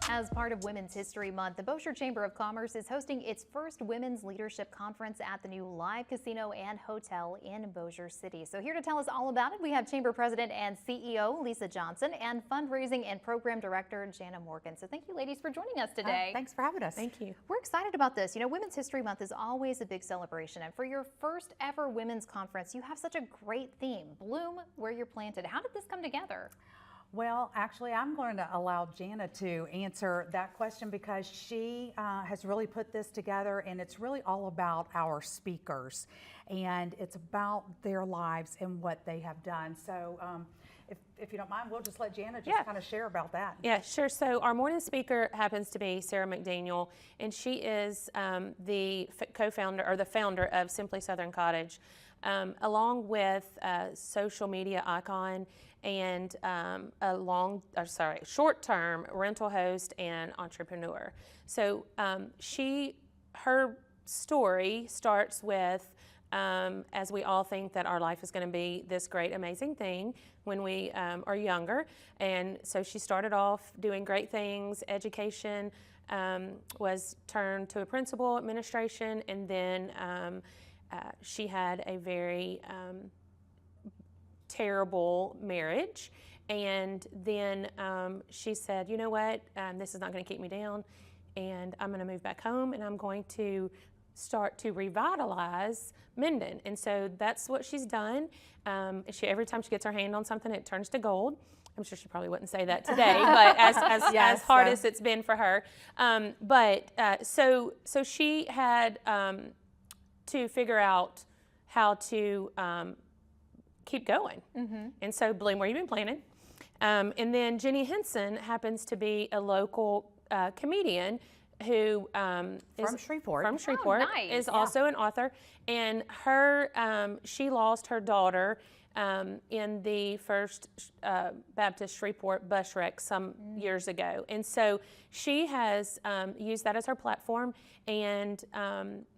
As part of Women's History Month, the Bossier Chamber of Commerce is hosting its first Women's Leadership Conference at the new Live Casino and Hotel in Bossier City. So here to tell us all about it, we have Chamber President and CEO Lisa Johnson and Fundraising and Program Director Jana Morgan. So thank you, ladies, for joining us today. Thanks for having us. Thank you. We're excited about this. You know, Women's History Month is always a big celebration, and for your first ever women's conference, you have such a great theme, Bloom Where You're Planted. How did this come together? Well, actually, I'm going to allow Jana to answer that question because she has really put this together, and it's really all about our speakers, and it's about their lives and what they have done. So if you don't mind, we'll just let Jana just kind of share about that. Yeah, sure. So our morning speaker happens to be Sarah McDaniel, and she is the co-founder or the founder of Simply Southern Cottage, along with social media icon and short-term rental host and entrepreneur. So her story starts with, as we all think that our life is going to be this great, amazing thing when we are younger. And so she started off doing great things. Education was turned to a principal administration, and then she had a very terrible marriage, and then she said, you know what, this is not going to keep me down, and I'm going to move back home, and I'm going to start to revitalize Minden. And so that's what she's done. Every time she gets her hand on something, it turns to gold. I'm sure she probably wouldn't say that today, but as hard as it's been for her. So she had to figure out how to keep going. And so Bloom Where You've Been Planted. And then Jenny Henson happens to be a local comedian who From Shreveport. Nice. Is also an author. And she lost her daughter in the first Baptist Shreveport bus wreck some years ago. And so she has used that as her platform and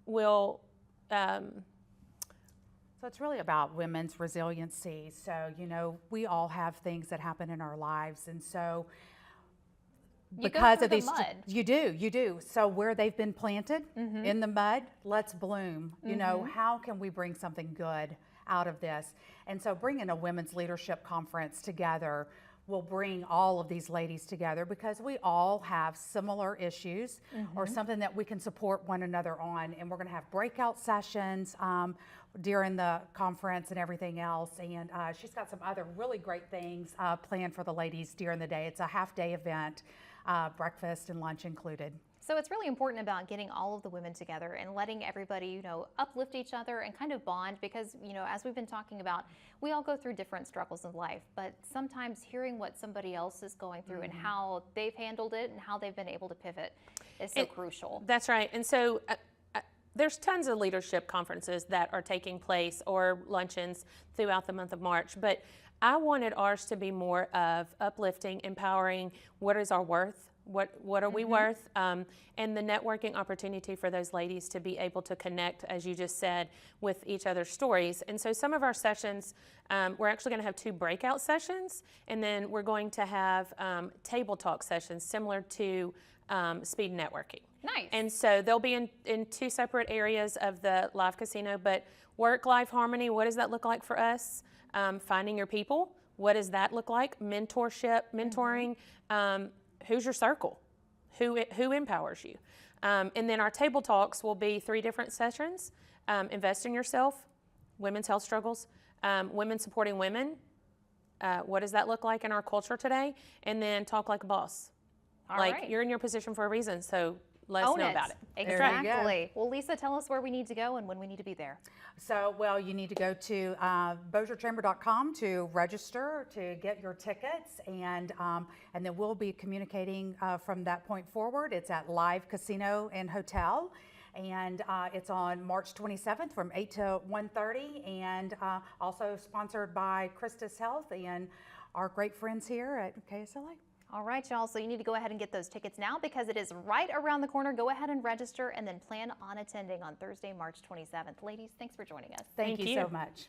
will So it's really about women's resiliency. So, you know, we all have things that happen in our lives. And so because of these, you do. So where they've been planted in the mud, let's bloom. You know, how can we bring something good out of this? And so bringing a women's leadership conference together will bring all of these ladies together because we all have similar issues or something that we can support one another on. And we're going to have breakout sessions during the conference and everything else. And she's got some other really great things planned for the ladies during the day. It's a half-day event, breakfast and lunch included. So it's really important about getting all of the women together and letting everybody, you know, uplift each other and kind of bond because, you know, as we've been talking about, we all go through different struggles in life, but sometimes hearing what somebody else is going through and how they've handled it and how they've been able to pivot is so crucial. That's right. And so there's tons of leadership conferences that are taking place or luncheons throughout the month of March, but I wanted ours to be more of uplifting, empowering, what is our worth? What are we worth? And the networking opportunity for those ladies to be able to connect, as you just said, with each other's stories. And so some of our sessions, we're actually going to have 2 breakout sessions, and then we're going to have table talk sessions similar to speed networking. Nice. And so they'll be in 2 separate areas of the live casino, but work-life harmony, what does that look like for us? Finding your people, what does that look like? Mentorship, mentoring, who's your circle? Who empowers you? And then our table talks will be 3 different sessions. Invest in yourself, women's health struggles, women supporting women. What does that look like in our culture today? And then talk like a boss. All right. You're in your position for a reason, so let us know about it. Exactly. Well, Lisa, tell us where we need to go and when we need to be there. So, well, you need to go to bossierchamber.com to register to get your tickets, and then we'll be communicating from that point forward. It's at Live Casino and Hotel, and it's on March 27th from 8 to 1:30, and also sponsored by Christus Health and our great friends here at KSLA. All right, y'all. So you need to go ahead and get those tickets now because it is right around the corner. Go ahead and register and then plan on attending on Thursday, March 27th. Ladies, thanks for joining us. Thank you so much.